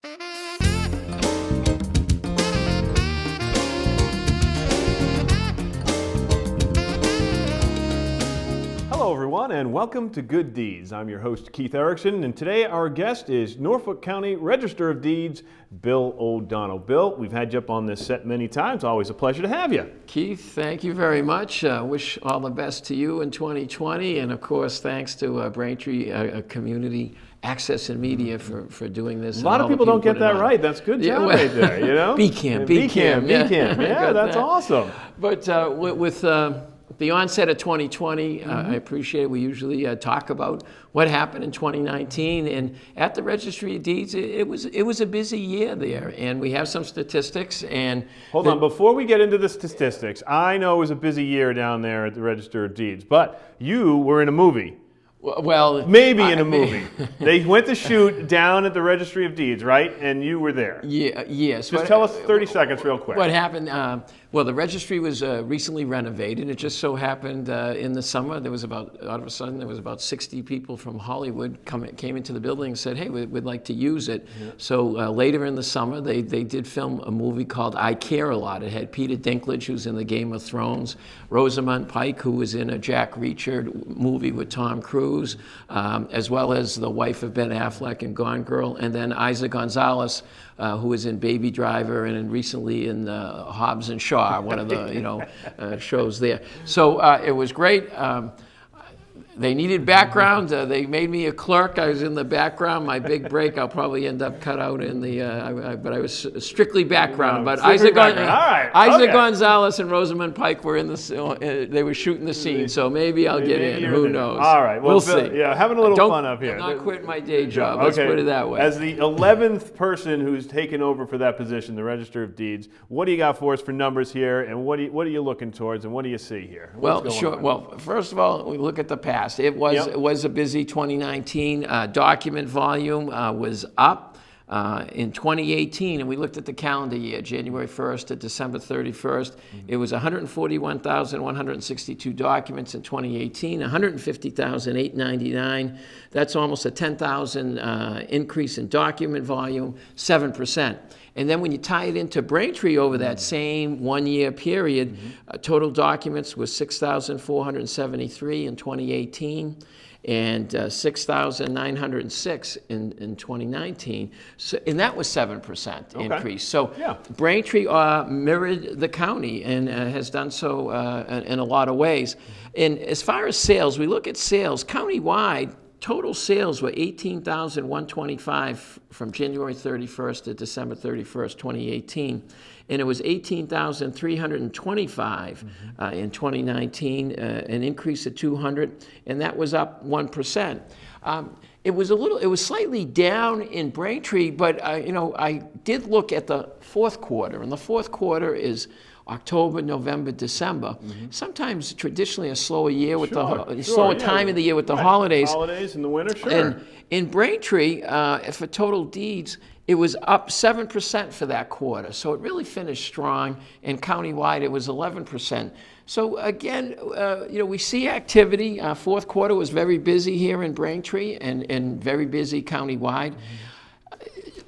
Hello everyone and welcome to Good Deeds. I'm your host Keith Erickson, and today our guest is Norfolk County Register of Deeds, Bill O'Donnell. Bill, we've had you up on this set many times. Always a pleasure to have you. Keith, thank you very much. Wish all the best to you in 2020, and of course thanks to Braintree Community Access and Media for doing this. A lot of people don't get that right. That's good job right there, you know? BCAM. Yeah, that's awesome. But with the onset of 2020, I appreciate it. We usually talk about what happened in 2019, and at the Registry of Deeds, it was a busy year there, and we have some statistics. And hold on, before we get into the statistics, I know it was a busy year down there at the Register of Deeds, but you were in a movie. Well, maybe in a movie. They went to shoot down at the Registry of Deeds, right? And you were there. Yeah, yes. Just tell us 30 seconds real quick. What happened? Well, the registry was recently renovated. It just so happened in the summer, all of a sudden, there was about 60 people from Hollywood came into the building and said, hey, we'd like to use it. Yeah. So later in the summer, they did film a movie called I Care a Lot. It had Peter Dinklage, who's in the Game of Thrones, Rosamund Pike, who was in a Jack Reacher movie with Tom Cruise, as well as the wife of Ben Affleck in Gone Girl, and then Isa Gonzalez, who was in Baby Driver and recently in Hobbs and Shaw, one of the shows there. So it was great. They needed background. They made me a clerk. I was in the background. My big break, I'll probably end up cut out in the. But I was strictly background. But Isa Gonzalez and Rosamund Pike were in the. They were shooting the scene, so maybe I'll get in. Who knows? All right, we'll see. Yeah, having a little fun up here. I'm not quitting my day job. Let's put it that way. As the 11th person who's taken over for that position, the Register of Deeds, what do you got for us for numbers here, and what are you looking towards, and what do you see here? Well, sure. Well, first of all, we look at the past. It was a busy 2019. Document volume was up in 2018, and we looked at the calendar year, January 1st to December 31st. It was 141,162 documents in 2018, 150,899. That's almost a 10,000 increase in document volume, 7%. And then when you tie it into Braintree over that same 1 year period, total documents was 6,473 in 2018 and 6,906 in 2019. So, and that was 7% increase. So Braintree mirrored the county and has done so in a lot of ways. And as far as sales, we look at sales countywide. Total sales were 18,125 from January 31st to December 31st, 2018. And it was 18,325 in 2019, an increase of 200, and that was up 1%. It was slightly down in Braintree, but I did look at the fourth quarter, and the fourth quarter is October, November, December. Sometimes traditionally a slower year with slower time of the year with the holidays. Holidays in the winter, sure. And in Braintree, for total deeds, it was up 7% for that quarter. So it really finished strong, and countywide it was 11%. So again, we see activity. Fourth quarter was very busy here in Braintree and very busy countywide.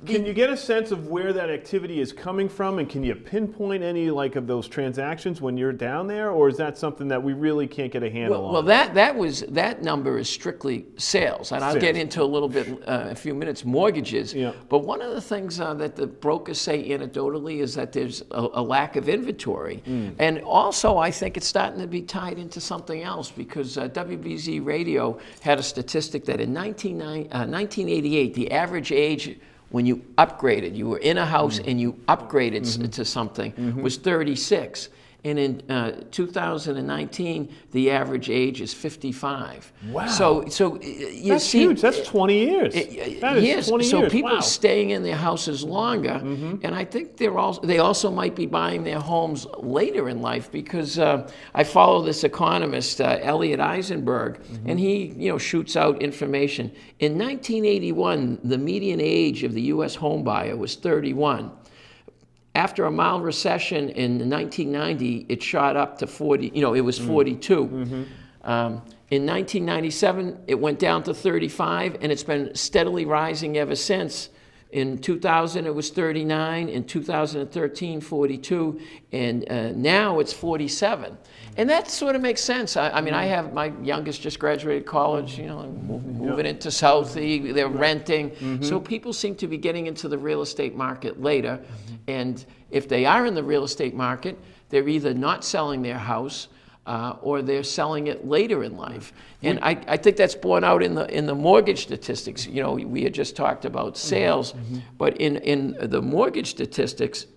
Can you get a sense of where that activity is coming from, and can you pinpoint any of those transactions when you're down there, or is that something that we really can't get a handle on? Well, that number is strictly sales, and I'll get into a little bit a few minutes mortgages. Yeah. But one of the things that the brokers say anecdotally is that there's a lack of inventory, and also I think it's starting to be tied into something else because WBZ Radio had a statistic that in 1988 the average age when you upgraded, you were in a house and you upgraded to something, was 36. And in 2019, the average age is 55. Wow. So that's huge. That's 20 years. That is 20 years. So people are staying in their houses longer, and I think they also might be buying their homes later in life because I follow this economist, Elliot Eisenberg, and he shoots out information. In 1981, the median age of the U.S. home buyer was 31. After a mild recession in 1990, it shot up to 40, it was 42. In 1997, it went down to 35, and it's been steadily rising ever since. In 2000, it was 39. In 2013, 42. And now it's 47. And that sort of makes sense. I mean, I have my youngest just graduated college, moving into Southie, they're renting. So people seem to be getting into the real estate market later. And if they are in the real estate market, they're either not selling their house or they're selling it later in life. And I think that's borne out in the mortgage statistics. We had just talked about sales, but in the mortgage statistics,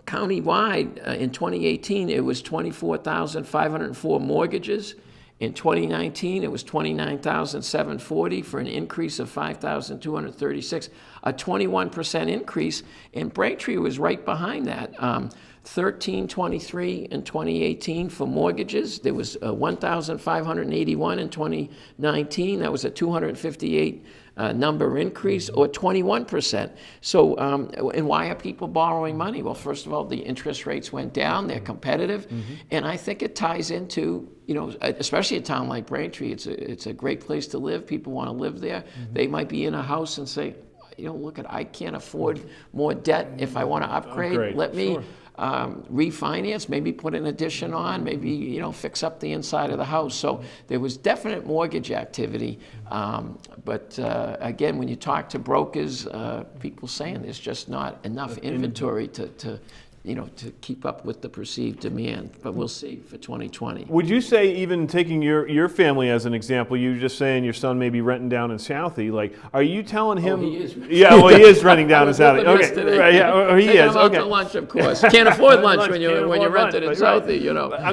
countywide, in 2018, it was 24,504 mortgages. In 2019, it was 29,740 for an increase of 5,236, a 21% increase. And Braintree was right behind that. 1323 in 2018 for mortgages. There was 1,581 in 2019. That was a 258 number increase, or 21%. So, and why are people borrowing money? Well, first of all, the interest rates went down. They're competitive, and I think it ties into, especially a town like Braintree. It's a great place to live. People want to live there. They might be in a house and say, look, I can't afford more debt. If I want to upgrade, let me refinance, maybe put an addition on, maybe fix up the inside of the house. So there was definite mortgage activity, but again, when you talk to brokers, people saying there's just not enough inventory to keep up with the perceived demand. But we'll see for 2020. Would you say, even taking your family as an example, you were just saying your son may be renting down in Southie, like, are you telling him? Oh, he is. Yeah, well, he is renting down in Southie. Okay, right, yeah, or he is. Him out to lunch, of course. Can't afford lunch when you're rented in Southie, I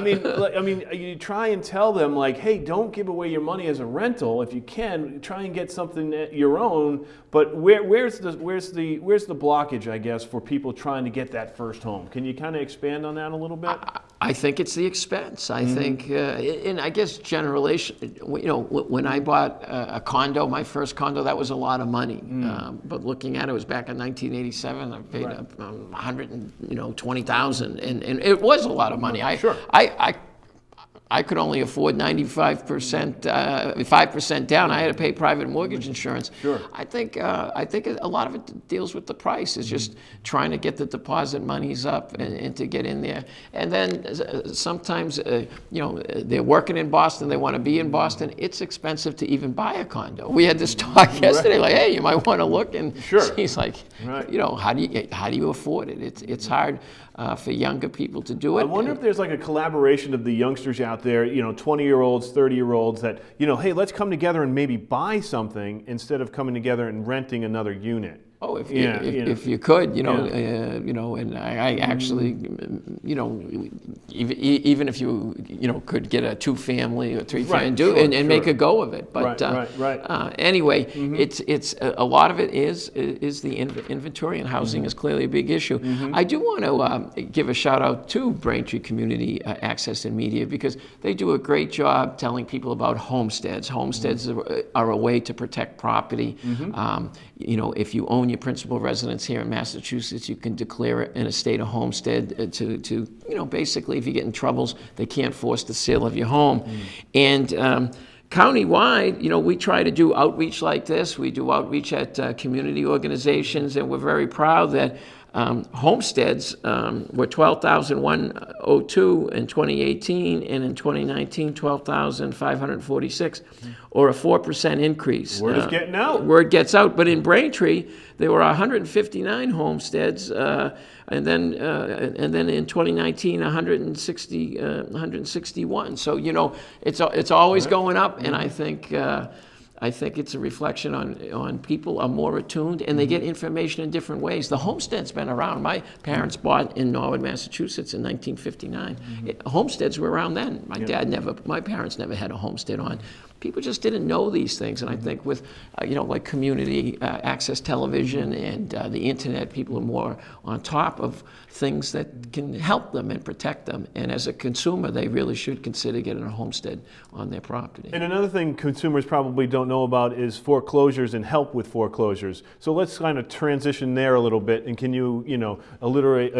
mean, you try and tell them, like, hey, don't give away your money as a rental. If you can, try and get something your own. But where's the blockage, I guess, for people trying to get that first home? Can you kind of expand on that a little bit? I think it's the expense. I think, and I guess generation. When I bought a condo, my first condo, that was a lot of money. But looking at it, was back in 1987. I paid $120,000, and it was a lot of money. I could only afford 95%, 5% down. I had to pay private mortgage insurance. Sure. I think a lot of it deals with the price. It's just trying to get the deposit monies up and to get in there. And then sometimes, they're working in Boston. They want to be in Boston. It's expensive to even buy a condo. We had this talk yesterday, like, hey, you might want to look. And he's like, how do you afford it? It's hard for younger people to do it. I wonder if there's like a collaboration of the youngsters out there, 20-year-olds, 30-year-olds, that, hey, let's come together and maybe buy something instead of coming together and renting another unit. Oh, if you could, and I actually, even if you, could get a 2-family or 3-family and make a go of it. But anyway, it's a lot of it is the inventory, and housing is clearly a big issue. I do want to give a shout out to Braintree Community Access and Media, because they do a great job telling people about homesteads. Homesteads are a way to protect property. If you own your principal residence here in Massachusetts, you can declare it in a state of homestead to basically, if you get in troubles, they can't force the sale of your home. And countywide, we try to do outreach like this. We do outreach at community organizations, and we're very proud that homesteads were 12,102 in 2018, and in 2019, 12,546, or a 4% increase. Word is getting out. Word gets out. But in Braintree, there were 159 homesteads, and then in 2019, 161. So it's always going up, and I think it's a reflection on people are more attuned, and they get information in different ways. The homestead's been around. My parents bought in Norwood, Massachusetts in 1959. Homesteads were around then. My parents never had a homestead on. People just didn't know these things, and I think with like community access television and the internet, people are more on top of things that can help them and protect them. And as a consumer, they really should consider getting a homestead on their property. And another thing consumers probably don't know about is foreclosures and help with foreclosures. So let's kind of transition there a little bit. And can you alliterate,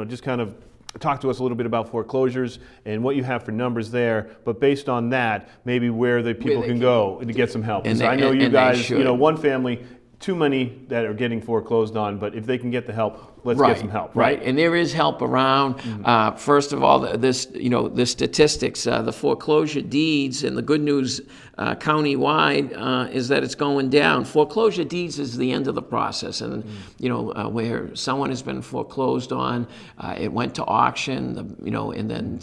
just kind of talk to us a little bit about foreclosures and what you have for numbers there, but based on that, maybe where the people can go to get some help. And I know you guys, one family too many that are getting foreclosed on, but if they can get the help, let's Right, get some help. right, and there is help around. First of all, the statistics, the foreclosure deeds, and the good news countywide is that it's going down. Foreclosure deeds is the end of the process, and where someone has been foreclosed on, it went to auction, and then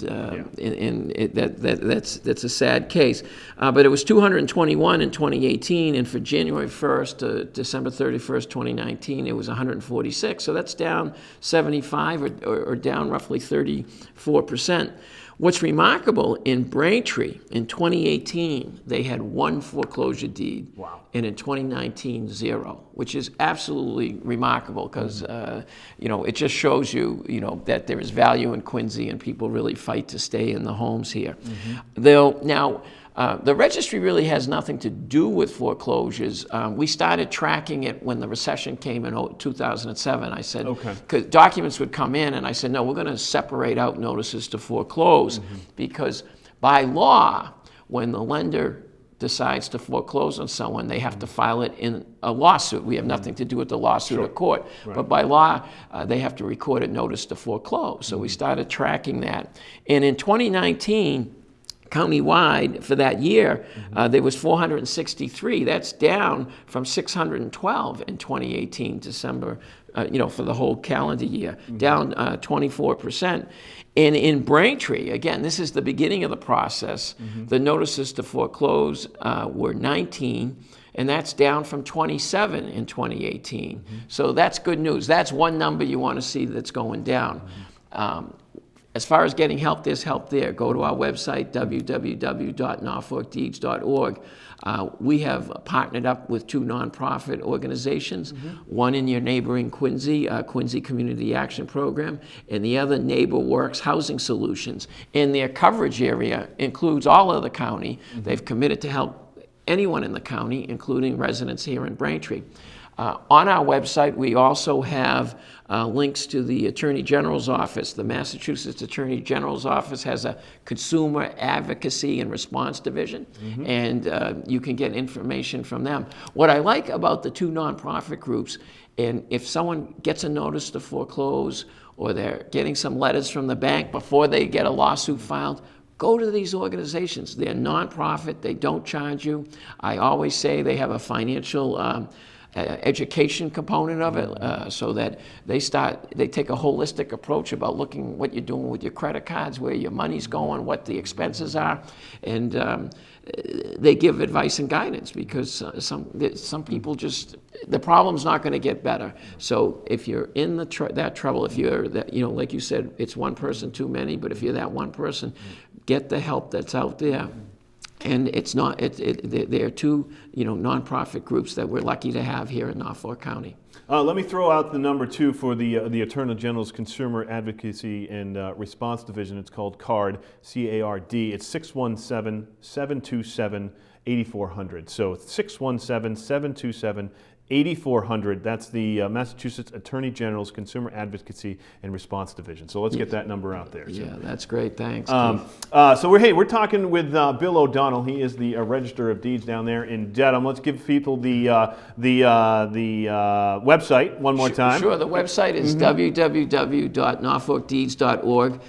that's a sad case. But it was 221 in 2018, and for January 1st to December 31st, 2019, it was 146. So that's down 75 or down roughly 34%. What's remarkable, in Braintree in 2018, they had 1 foreclosure deed. Wow. And in 2019, 0, which is absolutely remarkable because, it just shows you, that there is value in Quincy and people really fight to stay in the homes here. The registry really has nothing to do with foreclosures. We started tracking it when the recession came in 2007. I said, because documents would come in, and I said, no, we're going to separate out notices to foreclose, because by law, when the lender decides to foreclose on someone, they have to file it in a lawsuit. We have nothing to do with the lawsuit or court. Right. But by law, they have to record a notice to foreclose. So we started tracking that. And in 2019, countywide for that year, there was 463. That's down from 612 in 2018, December, for the whole calendar year, down 24%. And in Braintree, again, this is the beginning of the process, the notices to foreclose were 19, and that's down from 27 in 2018. So that's good news. That's one number you want to see that's going down. As far as getting help, there's help there. Go to our website, www.norfolkdeeds.org. We have partnered up with 2 nonprofit organizations, one in your neighboring Quincy, Quincy Community Action Program, and the other Neighbor Works Housing Solutions. And their coverage area includes all of the county. They've committed to help anyone in the county, including residents here in Braintree. On our website, we also have links to the Attorney General's office. The Massachusetts Attorney General's office has a consumer advocacy and response division, and you can get information from them. What I like about the 2 nonprofit groups, and if someone gets a notice to foreclose, or they're getting some letters from the bank before they get a lawsuit filed, go to these organizations. They're nonprofit, they don't charge you. I always say they have a financial education component of it, so that they take a holistic approach about looking what you're doing with your credit cards, where your money's going, what the expenses are, and they give advice and guidance, because some people just, the problem's not going to get better. So if you're in that trouble, if you're that, like you said, it's one person too many, but if you're that one person, get the help that's out there. And it's not. There are 2, nonprofit groups that we're lucky to have here in Norfolk County. Let me throw out the number 2 for the Attorney General's Consumer Advocacy and Response Division. It's called CARD, C-A-R-D. It's 617-727-8400. So 617-727-8400. 8400, that's the Massachusetts Attorney General's Consumer Advocacy and Response Division. So let's get that number out there. Yeah, that's great. Thanks. So we're talking with Bill O'Donnell. He is the Register of Deeds down there in Dedham. Let's give people the website one more time. Sure. The website is www.norfolkdeeds.org.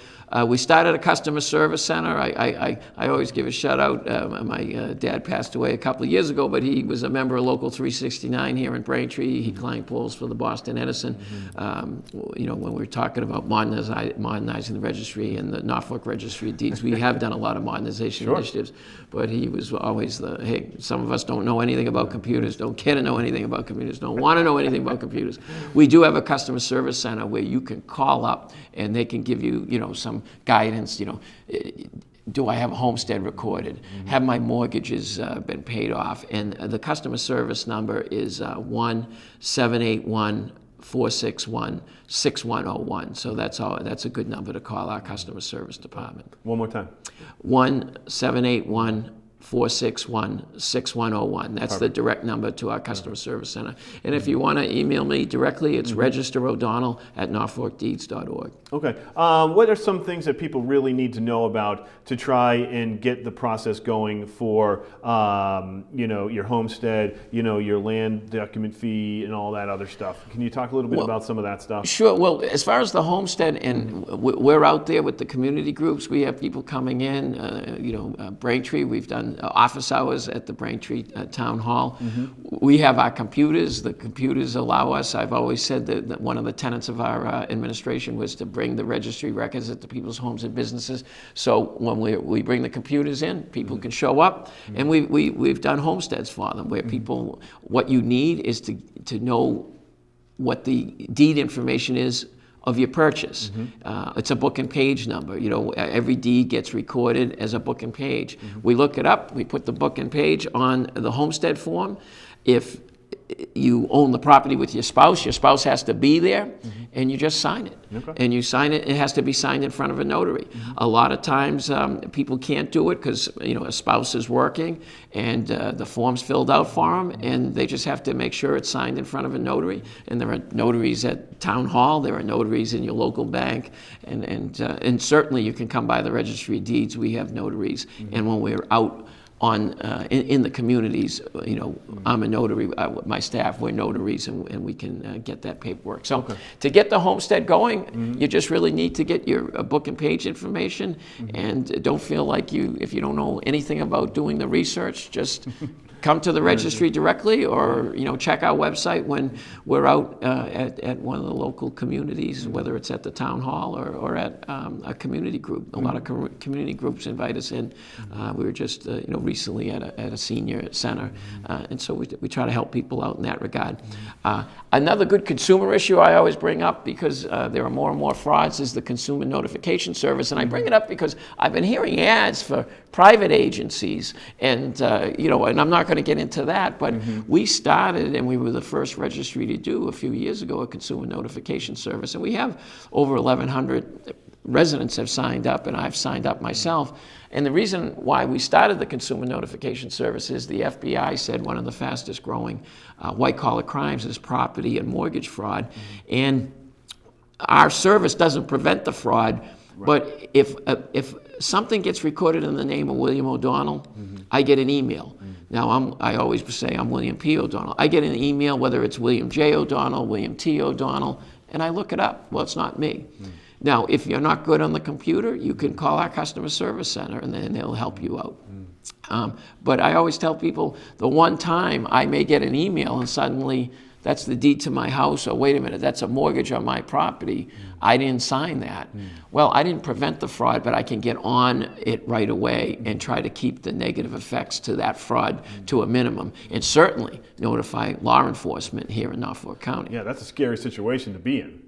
We started a customer service center. I always give a shout out. My dad passed away a couple of years ago, but he was a member of Local 369 here in Braintree. He climbed poles for the Boston Edison. When we were talking about modernizing the registry and the Norfolk Registry of Deeds, we have done a lot of modernization initiatives. But he was always hey, some of us don't know anything about computers, don't care to know anything about computers, don't want to know anything about computers. We do have a customer service center where you can call up and they can give you, some guidance. Do I have a homestead recorded? Have my mortgages been paid off? And the customer service number is 1-781-461-6101. So that's a good number to call our customer service department. One more time. 1-781-461-6101. 461-6101. That's the direct number to our customer service center. And if you want to email me directly, it's registerodonnell@norfolkdeeds.org. Okay. What are some things that people really need to know about to try and get the process going for, your homestead, your land document fee and all that other stuff? Can you talk a little bit about some of that stuff? Sure. Well, as far as the homestead, and we're out there with the community groups. We have people coming in, Braintree. We've done office hours at the Braintree Town Hall. We have our computers. The computers allow us. I've always said that one of the tenets of our administration was to bring the registry records into people's homes and businesses. So when we bring the computers in, people can show up, and we've done homesteads for them where people, what you need is to know what the deed information is of your purchase. It's a book and page number. Every deed gets recorded as a book and page. We look it up, we put the book and page on the homestead form. If you own the property with your spouse has to be there, and you just sign it. Okay. And you sign it, it has to be signed in front of a notary. A lot of times people can't do it because a spouse is working and the form's filled out for them, and they just have to make sure it's signed in front of a notary. And there are notaries at Town Hall, there are notaries in your local bank, and certainly you can come by the Registry of Deeds. We have notaries, and when we're out in the communities, I'm a notary. My staff, we're notaries, and we can get that paperwork. So to get the homestead going, you just really need to get your book and page information, and don't feel like if you don't know anything about doing the research, just come to the registry directly, or check our website when we're out at one of the local communities, whether it's at the town hall or at a community group. A lot of community groups invite us in. We were just recently at a senior center, and so we try to help people out in that regard. Another good consumer issue I always bring up, because there are more and more frauds, is the Consumer Notification Service. And I bring it up because I've been hearing ads for private agencies, and and I'm not going to get into that, but we started, and we were the first registry to do a few years ago a Consumer Notification Service, and we have over 1,100 residents have signed up, and I've signed up myself. And the reason why we started the Consumer Notification Service is the FBI said one of the fastest growing white-collar crimes is property and mortgage fraud. And our service doesn't prevent the fraud, but if something gets recorded in the name of William O'Donnell, I get an email. Now, I always say I'm William P. O'Donnell. I get an email, whether it's William J. O'Donnell, William T. O'Donnell, and I look it up. Well, it's not me. Now, if you're not good on the computer, you can call our customer service center, and then they'll help you out. But I always tell people, the one time I may get an email and suddenly that's the deed to my house, or wait a minute, that's a mortgage on my property, I didn't sign that. Well, I didn't prevent the fraud, but I can get on it right away and try to keep the negative effects to that fraud to a minimum, and certainly notify law enforcement here in Norfolk County. Yeah, that's a scary situation to be in.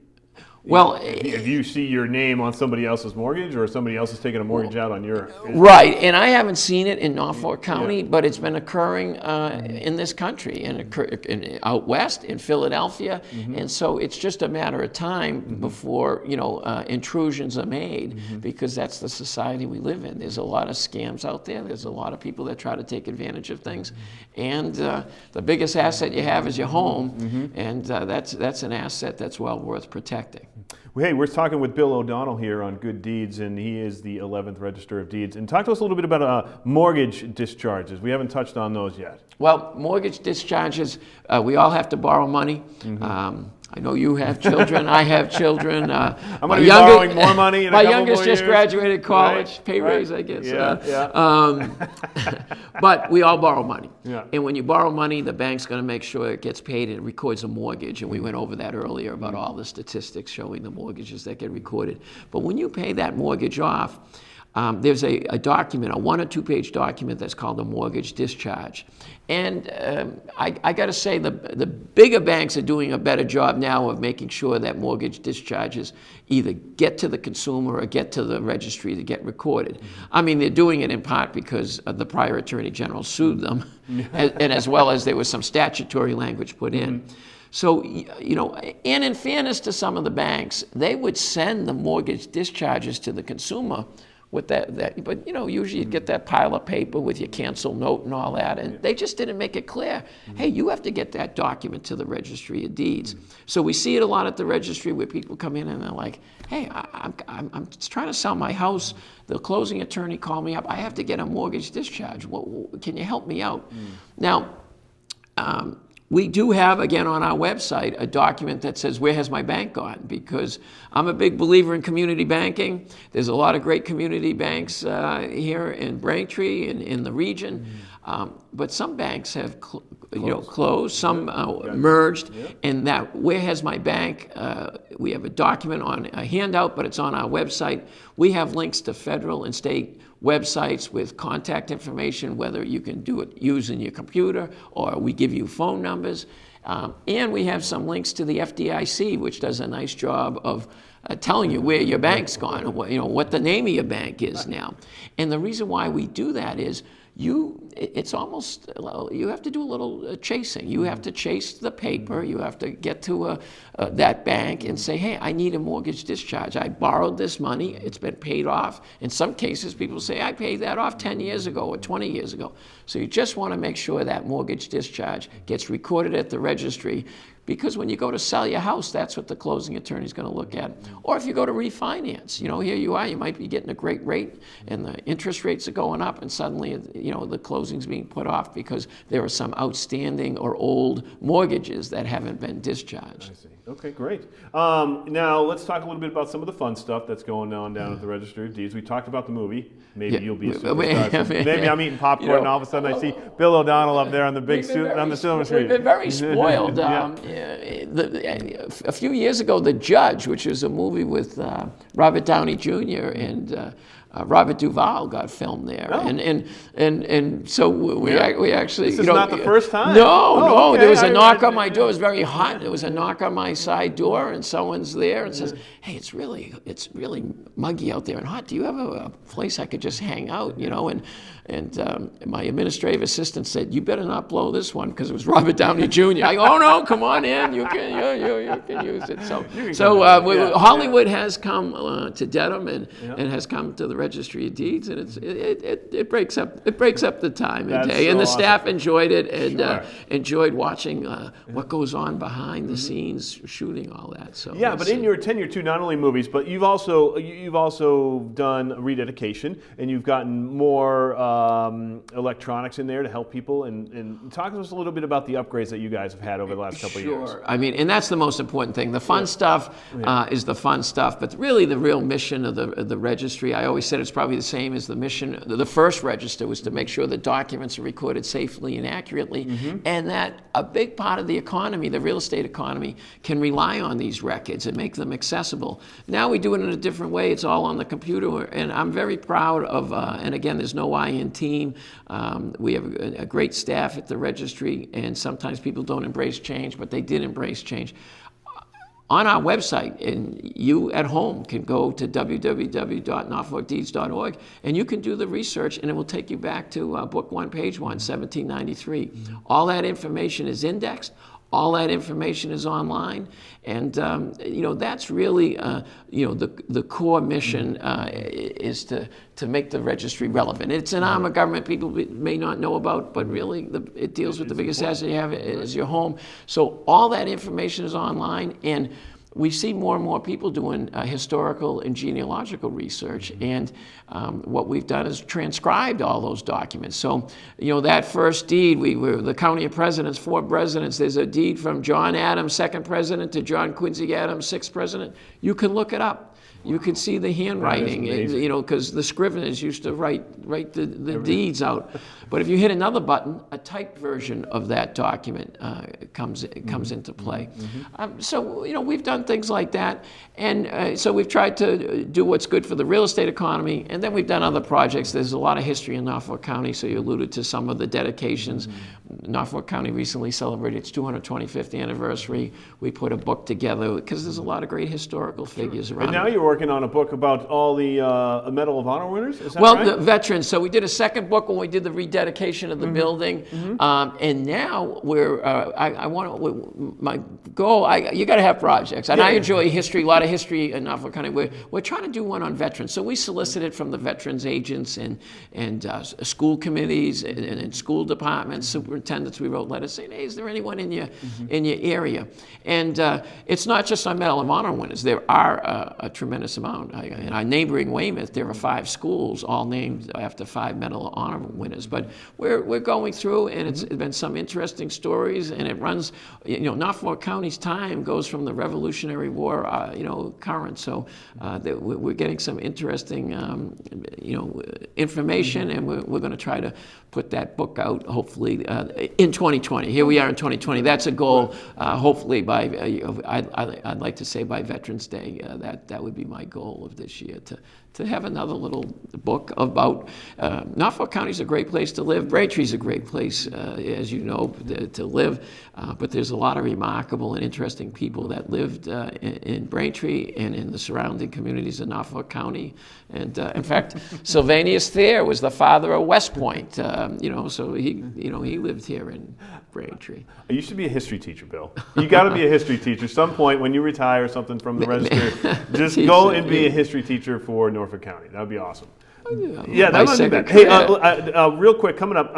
Well, if you see your name on somebody else's mortgage, or somebody else is taking a mortgage out on your... Right, and I haven't seen it in Norfolk County, but it's been occurring in this country, and out west, in Philadelphia, and so it's just a matter of time before intrusions are made, because that's the society we live in. There's a lot of scams out there. There's a lot of people that try to take advantage of things, and the biggest asset you have is your home, and that's an asset that's well worth protecting. Well, hey, we're talking with Bill O'Donnell here on Good Deeds, and he is the 11th Register of Deeds. And talk to us a little bit about mortgage discharges. We haven't touched on those yet. Well, mortgage discharges, we all have to borrow money. I know you have children. I have children. I'm going to be borrowing more money in a my couple youngest more just years. graduated college, Right, pay right. raise, I guess. Yeah. But we all borrow money. Yeah. And when you borrow money, the bank's going to make sure it gets paid and it records a mortgage. And we went over that earlier about all the statistics showing the mortgages that get recorded. But when you pay that mortgage off, there's a document, a 1 or 2 page document that's called a mortgage discharge. And I got to say, the bigger banks are doing a better job now of making sure that mortgage discharges either get to the consumer or get to the registry to get recorded. I mean, they're doing it in part because the prior Attorney General sued them, and as well as there was some statutory language put in. So, and in fairness to some of the banks, they would send the mortgage discharges to the consumer with that. But usually you'd get that pile of paper with your cancel note and all that, and they just didn't make it clear. Hey, you have to get that document to the Registry of Deeds. So we see it a lot at the registry where people come in and they're like, hey, I'm trying to sell my house. The closing attorney called me up. I have to get a mortgage discharge. Can you help me out? Now, we do have, again, on our website, a document that says, where has my bank gone? Because I'm a big believer in community banking. There's a lot of great community banks here in Braintree and in the region. But some banks have closed, some merged, and that where has my bank, we have a document on a handout, but it's on our website. We have links to federal and state websites with contact information, whether you can do it using your computer or we give you phone numbers. And we have some links to the FDIC, which does a nice job of telling you where your bank's gone, or what the name of your bank is now. And the reason why we do that is it's almost, you have to do a little chasing. You have to chase the paper. You have to get to that bank and say, hey, I need a mortgage discharge. I borrowed this money. It's been paid off. In some cases, people say, I paid that off 10 years ago or 20 years ago. So you just want to make sure that mortgage discharge gets recorded at the registry, because when you go to sell your house, that's what the closing attorney is going to look at. Or if you go to refinance, here you are, you might be getting a great rate and the interest rates are going up, and suddenly, the closing's being put off because there are some outstanding or old mortgages that haven't been discharged. I see. Okay, great. Now let's talk a little bit about some of the fun stuff that's going on down at the Registry of Deeds. We talked about the movie. Maybe you'll be a superstar. So maybe I'm eating popcorn and all of a sudden I see Bill O'Donnell up there on the big suit on the silver screen. We've been very spoiled. A few years ago, The Judge, which is a movie with Robert Downey Jr. and Robert Duvall, got filmed there, and so we actually. This is not the first time. No, okay. There was a knock on my door. It was very hot. There was a knock on my side door, and someone's there and says, "Hey, it's really muggy out there and hot. Do you have a place I could just hang out?" And my administrative assistant said, "You better not blow this one," because it was Robert Downey Jr. I go, "Oh no, come on in. You can use it." So Hollywood has come to Dedham and has come to the Registry of Deeds, and it breaks up the time and day. And the staff enjoyed it and enjoyed watching what goes on behind the scenes, shooting all that. So but in your tenure too, not only movies, but you've also done rededication, and you've gotten more electronics in there to help people. And talk to us a little bit about the upgrades that you guys have had over the last couple of years. Sure. I mean, and that's the most important thing. The fun stuff is the fun stuff, but really the real mission of the registry, I always said it's probably the same as the mission. The first register was to make sure the documents are recorded safely and accurately, and that a big part of the economy, the real estate economy, can rely on these records and make them accessible. Now we do it in a different way. It's all on the computer, and I'm very proud of, and again, there's no I in team. We have a great staff at the registry, and sometimes people don't embrace change, but they did embrace change. On our website, and you at home can go to www.norfolkdeeds.org, and you can do the research, and it will take you back to Book 1, Page 1, 1793. All that information is indexed. All that information is online, and that's really the core mission is to make the registry relevant. It's an arm of government people may not know about, but really it deals with the biggest asset you have is your home. So all that information is online, and we see more and more people doing historical and genealogical research, and what we've done is transcribed all those documents. So, that first deed, we were the County of Presidents, 4 presidents. There's a deed from John Adams, 2nd president, to John Quincy Adams, 6th president. You can look it up. You can see the handwriting, because the scriveners used to write the deeds out. But if you hit another button, a typed version of that document comes into play. So we've done things like that, and so we've tried to do what's good for the real estate economy, and then we've done other projects. There's a lot of history in Norfolk County, so you alluded to some of the dedications. Norfolk County recently celebrated its 225th anniversary. We put a book together because there's a lot of great historical figures around. And now you're working on a book about all the Medal of Honor winners, is that Well, right? the veterans. So we did a second book when we did the rededication of the building, and now I want my goal. You got to have projects, and I enjoy history. A lot of history in Norfolk County. We're trying to do one on veterans. So we solicited from the veterans agents and school committees and school departments, superintendents. We wrote letters saying, "Hey, is there anyone in your area?" And it's not just on Medal of Honor winners. There are a tremendous amount. In our neighboring Weymouth, there are 5 schools, all named after 5 Medal of Honor winners. But we're going through, and it's been some interesting stories, and it runs. Norfolk County's time goes from the Revolutionary War, current. So we're getting some interesting, information, and we're going to try to put that book out hopefully in 2020. Here we are in 2020. That's a goal. Hopefully by I'd like to say by Veterans Day. That would be my goal of this year to have another little book about Norfolk County's a great place to live. Braintree's a great place, as you know, to live. But there's a lot of remarkable and interesting people that lived in Braintree and in the surrounding communities of Norfolk County. And in fact, Sylvanus Thayer was the father of West Point. So he lived here in Braintree. You should be a history teacher, Bill. You got to be a history teacher. Some point when you retire or something from the register, just go and be a history teacher for Norfolk County. That would be awesome. Yeah, that would be bad. Hey, real quick, coming up,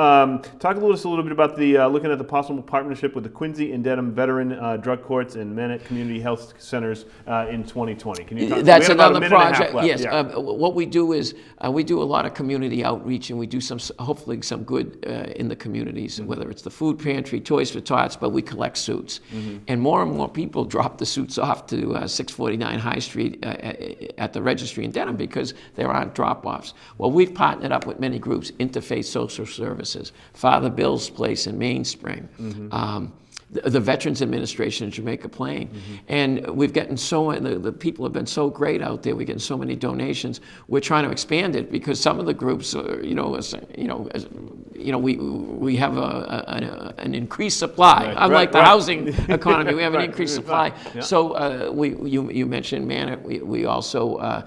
talk to us a little bit about the looking at the possible partnership with the Quincy and Dedham Veteran Drug Courts and Manette Community Health Centers in 2020. Can you talk? That's another project. Yes. Yeah. What we do is we do a lot of community outreach, and we do hopefully some good in the communities, whether it's the food pantry, Toys for Tots, but we collect suits, and more people drop the suits off to 649 High Street at the registry in Dedham because there aren't drop-offs. Well, we've partnered up with many groups, Interfaith Social Services, Father Bill's Place in Mainspring, the Veterans Administration in Jamaica Plain. And we've gotten the people have been so great out there. We're getting so many donations. We're trying to expand it because some of the groups, we have an increased supply. Unlike the housing economy, we have an increased supply. Yeah. So you mentioned Manette. We also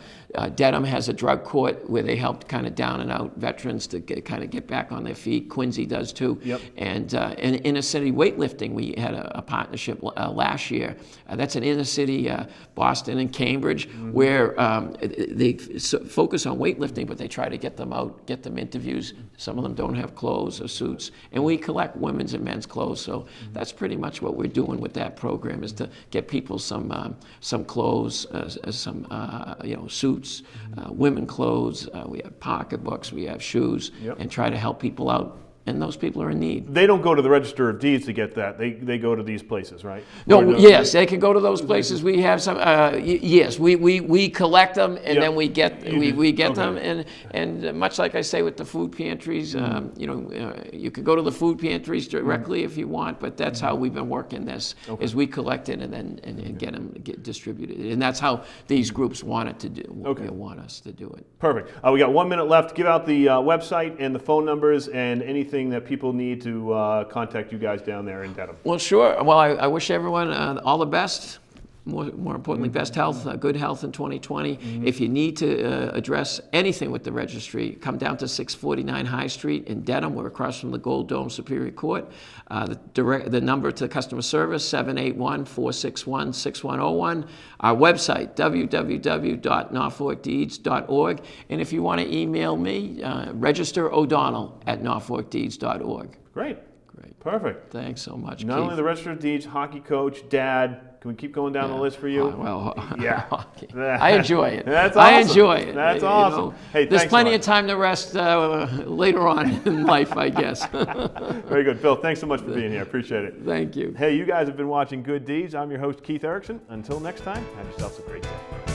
Dedham has a drug court where they help kind of down and out veterans to kind of get back on their feet. Quincy does too. Yep. And inner city weightlifting, we had a partnership last year. That's an inner city, Boston and Cambridge, where they focus on weightlifting, but they try to get them out, get them interviews. Some of them don't have clothes or suits, and we collect women's and men's clothes. So that's pretty much what we're doing with that program, is to get people some clothes, some suits. Women clothes, we have pocketbooks, we have shoes, and try to help people out. And those people are in need. They don't go to the Register of Deeds to get that. They go to these places, right? No, yes, they can go to those places. We have some. Yes, we collect them and then we get them. And much like I say with the food pantries, you could go to the food pantries directly if you want. But that's how we've been working this. Is we collect it and get them distributed. And that's how these groups want it to do. Want us to do it. Perfect. We got 1 minute left. Give out the website and the phone numbers and anything that people need to contact you guys down there in Dedham. Well, sure. Well, I wish everyone all the best. More importantly, best health, good health in 2020. If you need to address anything with the registry, come down to 649 High Street in Dedham. We're across from the Gold Dome Superior Court. The number to customer service, 781-461-6101. Our website, www.norfolkdeeds.org. And if you want to email me, registerodonnell@norfolkdeeds.org. Great. Perfect. Thanks so much, Not Keith. only the Register of Deeds, hockey coach, dad. Can we keep going down the list for you? Yeah. I enjoy it. That's awesome. I enjoy it. That's awesome. Hey, there's plenty of time to rest later on in life, I guess. Very good. Bill, thanks so much for being here. Appreciate it. Thank you. Hey, you guys have been watching Good Deeds. I'm your host, Keith Erickson. Until next time, have yourselves a great day.